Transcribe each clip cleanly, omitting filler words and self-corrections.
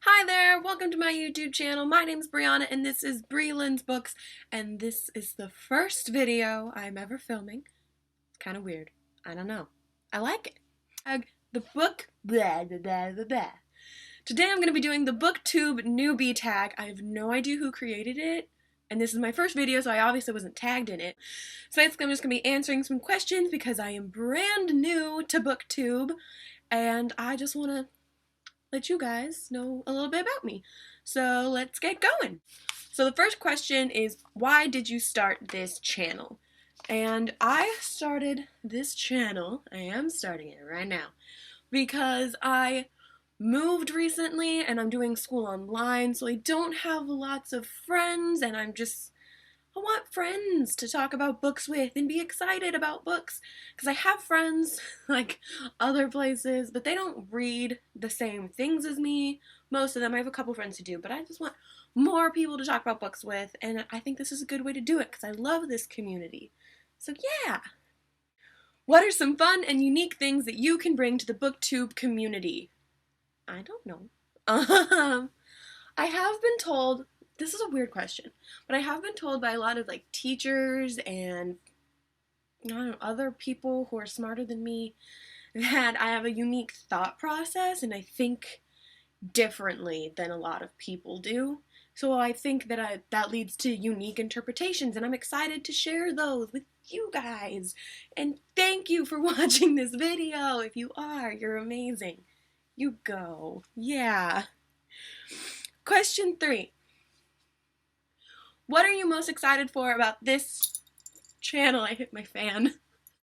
Hi there, welcome to my YouTube channel. My name's Brianna and this is Breeland's Books, and this is the first video I'm ever filming. It's kind of weird. I don't know. I like it. The book, blah, blah, blah, blah, blah. Today I'm going to be doing the Booktube Newbie Tag. I have no idea who created it, and this is my first video, so I obviously wasn't tagged in it. So basically I'm just going to be answering some questions because I am brand new to Booktube, and I just want to let you guys know a little bit about me. So let's get going. So the first question is, why did you start this channel? And I started this channel, I am starting it right now, because I moved recently and I'm doing school online, so I don't have lots of friends, and I want friends to talk about books with and be excited about books, because I have friends like other places, but they don't read the same things as me. Most of them, I have a couple friends who do, but I just want more people to talk about books with, and I think this is a good way to do it because I love this community. So yeah. What are some fun and unique things that you can bring to the BookTube community? I don't know. I have been told, this is a weird question, but I have been told by a lot of like teachers and I don't know, other people who are smarter than me that I have a unique thought process and I think differently than a lot of people do. So I think that that leads to unique interpretations, and I'm excited to share those with you guys. And thank you for watching this video. If you are, you're amazing. You go. Yeah. Question 3. What are you most excited for about this channel? I hit my fan.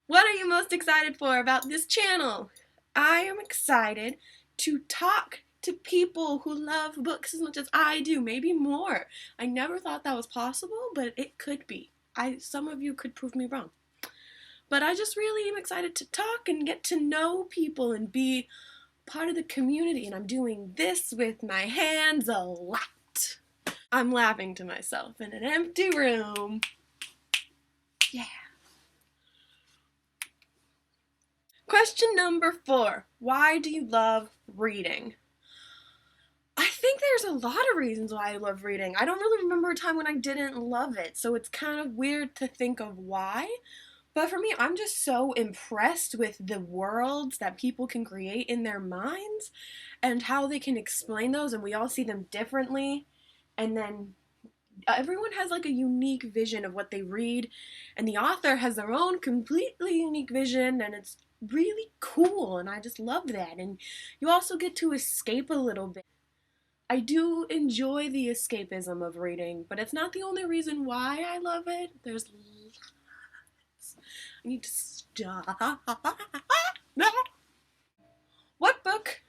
What are you most excited for about this channel? I am excited to talk to people who love books as much as I do, maybe more. I never thought that was possible, but it could be. Some of you could prove me wrong. But I just really am excited to talk and get to know people and be part of the community, and I'm doing this with my hands a lot. I'm laughing to myself in an empty room. Yeah. Question number 4. Why do you love reading? I think there's a lot of reasons why I love reading. I don't really remember a time when I didn't love it, so it's kind of weird to think of why. But for me, I'm just so impressed with the worlds that people can create in their minds and how they can explain those, and we all see them differently. And then everyone has like a unique vision of what they read, and the author has their own completely unique vision, and it's really cool, and I just love that. And you also get to escape a little bit. I do enjoy the escapism of reading, but it's not the only reason why I love it. There's lots. I need to stop. What book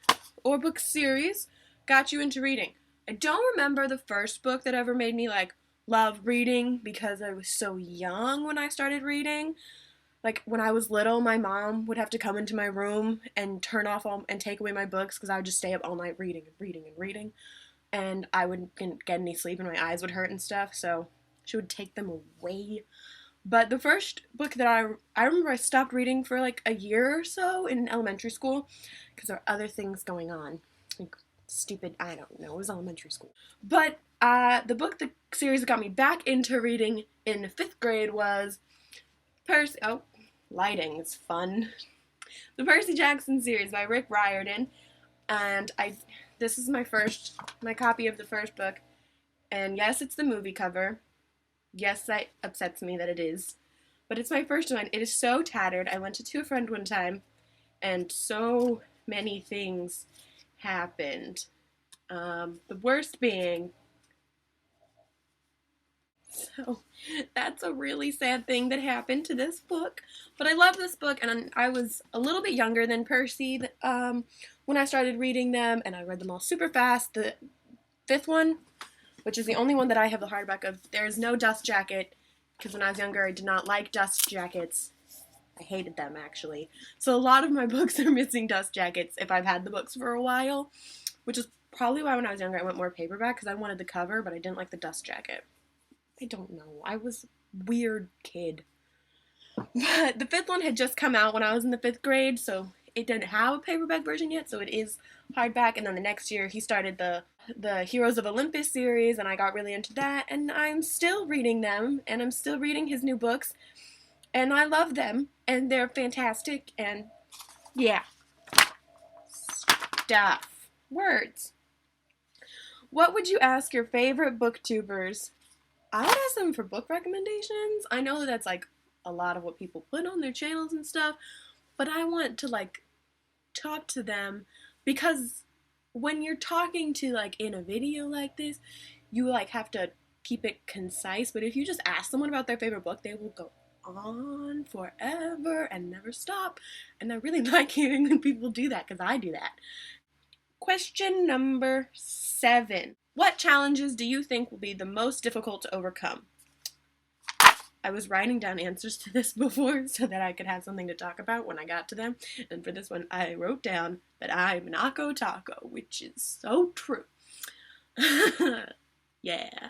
or book series got you into reading? I don't remember the first book that ever made me like love reading because I was so young when I started reading. Like when I was little, my mom would have to come into my room and turn off and take away my books because I would just stay up all night reading and reading and reading, and I wouldn't get any sleep and my eyes would hurt and stuff, so she would take them away. But the first book that I remember I stopped reading for like a year or so in elementary school because there were other things going on. Like stupid, I don't know, it was elementary school. But the series that got me back into reading in 5th grade was lighting is fun. The Percy Jackson series by Rick Riordan, and this is my copy of the first book, and yes, it's the movie cover. Yes, that upsets me that it is, but it's my first one. It is so tattered. I lent it to a friend one time, and so many things happened. The worst being, so that's a really sad thing that happened to this book. But I love this book, and I was a little bit younger than Percy when I started reading them, and I read them all super fast. The 5th one, which is the only one that I have the hardback of, there's no dust jacket, because when I was younger I did not like dust jackets. I hated them, actually. So a lot of my books are missing dust jackets if I've had the books for a while, which is probably why when I was younger I went more paperback, because I wanted the cover, but I didn't like the dust jacket. I don't know. I was a weird kid. But the 5th one had just come out when I was in the 5th grade, so it didn't have a paperback version yet, so it is hardback. And then the next year he started the Heroes of Olympus series, and I got really into that, and I'm still reading them, and I'm still reading his new books, and I love them, and they're fantastic, and yeah. Stuff. Words. What would you ask your favorite booktubers? I would ask them for book recommendations. I know that that's like a lot of what people put on their channels and stuff, but I want to like talk to them, because when you're talking to like in a video like this, you like have to keep it concise, but if you just ask someone about their favorite book, they will go on forever and never stop, and I really like hearing when people do that, because I do that. Question number 7. What challenges do you think will be the most difficult to overcome? I was writing down answers to this before so that I could have something to talk about when I got to them. And for this one, I wrote down that I'm Naco Taco, which is so true. Yeah.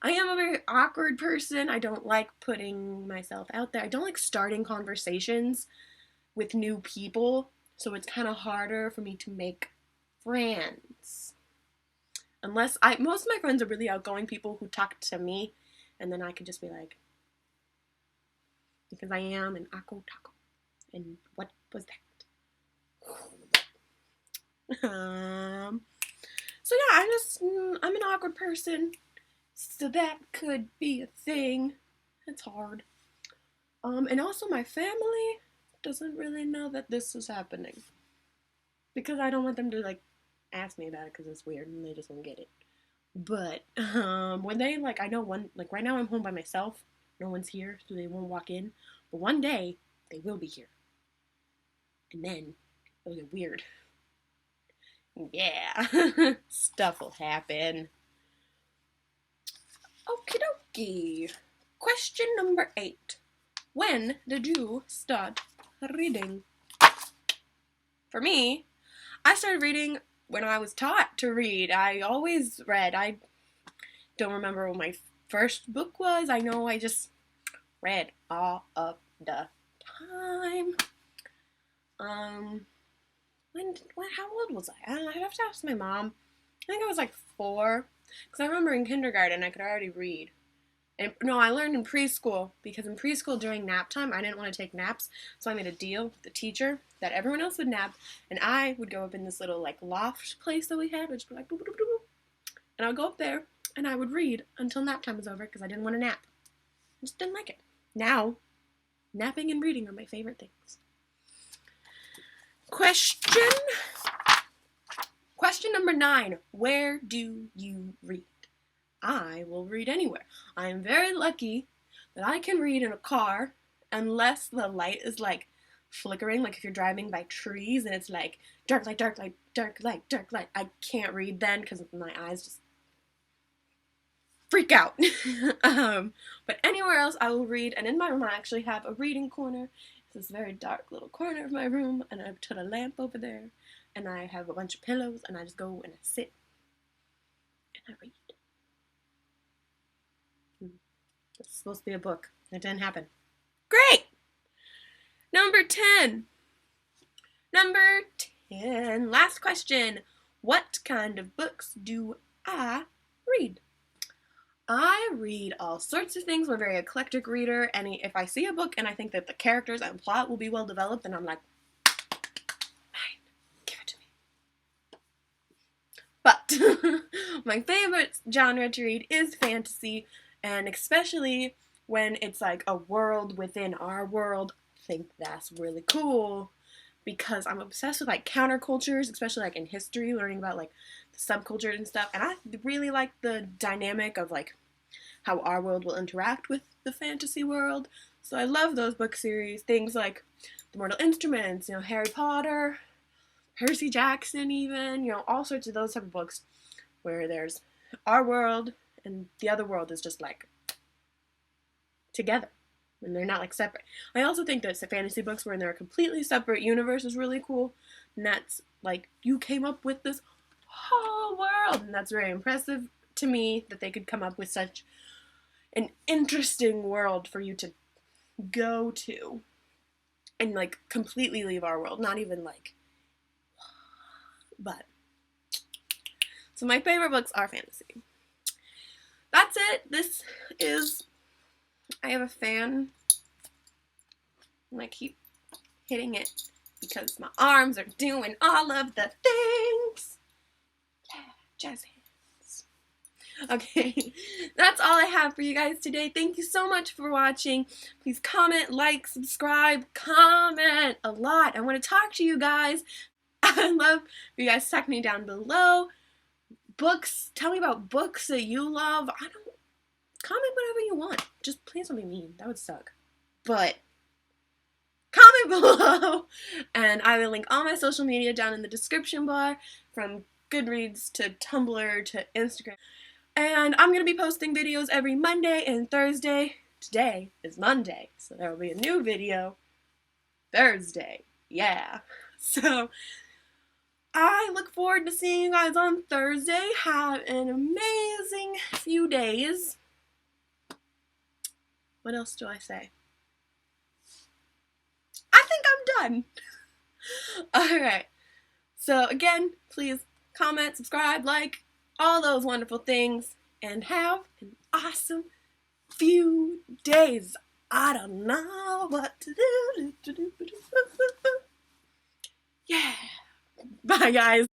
I am a very awkward person. I don't like putting myself out there. I don't like starting conversations with new people. So it's kind of harder for me to make friends. Most of my friends are really outgoing people who talk to me, and then I can just be like, because I am an Naco Taco. And what was that? So yeah, I'm an awkward person. So that could be a thing. It's hard. And also my family doesn't really know that this is happening, because I don't want them to like ask me about it because it's weird and they just won't get it. But when they like, I know one, like right now I'm home by myself. No one's here, so they won't walk in. But one day they will be here, and then it'll get weird. Yeah, stuff will happen. Okie dokie. Question number 8. When did you start reading? For me, I started reading when I was taught to read. I always read. I don't remember what my first book was. I know I just read all of the time. How old was I? I'd have to ask my mom. I think I was like 4, because I remember in kindergarten I could already read. And no, I learned in preschool, because in preschool during nap time I didn't want to take naps, so I made a deal with the teacher that everyone else would nap, and I would go up in this little like loft place that we had, which would be like boop, boop, boop, boop, and I would go up there and I would read until nap time was over, because I didn't want to nap. I just didn't like it. Now, napping and reading are my favorite things. Question number 9. Where do you read? I will read anywhere. I am very lucky that I can read in a car, unless the light is like flickering, like if you're driving by trees and it's like dark light, dark light, dark light, dark light. I can't read then because my eyes just freak out. But anywhere else I will read, and in my room I actually have a reading corner. It's this very dark little corner of my room, and I put a lamp over there, and I have a bunch of pillows, and I just go and I sit and I read. It's supposed to be a book. It didn't happen. Great! Number 10. Last question. What kind of books do I read? I read all sorts of things. I'm a very eclectic reader, and if I see a book and I think that the characters and plot will be well developed, then I'm like, fine, give it to me. But my favorite genre to read is fantasy, and especially when it's like a world within our world. I think that's really cool, because I'm obsessed with like countercultures, especially like in history, learning about like the subculture and stuff, and I really like the dynamic of like how our world will interact with the fantasy world. So I love those book series, things like The Mortal Instruments, Harry Potter, Percy Jackson even, all sorts of those type of books where there's our world and the other world is just like together, and they're not like separate. I also think that fantasy books where they're a completely separate universe is really cool, and that's like you came up with this whole world, and that's very impressive to me that they could come up with such an interesting world for you to go to. and like completely leave our world, not even like, but. So my favorite books are fantasy. That's it. This is, I have a fan, and I keep hitting it because my arms are doing all of the things. Yeah, jazz hands. Okay, that's all I have for you guys today. Thank you so much for watching. Please comment, like, subscribe, comment a lot. I want to talk to you guys. I love you guys talk me down below. Books, tell me about books that you love. Comment whatever you want. Just please don't be mean. That would suck. But comment below, and I will link all my social media down in the description bar, from Goodreads to Tumblr to Instagram. And I'm going to be posting videos every Monday and Thursday. Today is Monday, so there will be a new video Thursday. Yeah. So I look forward to seeing you guys on Thursday. Have an amazing few days. What else do I say? I think I'm done. Alright. So again, please comment, subscribe, like, all those wonderful things, and have an awesome few days. I don't know what to do. Yeah. Bye, guys.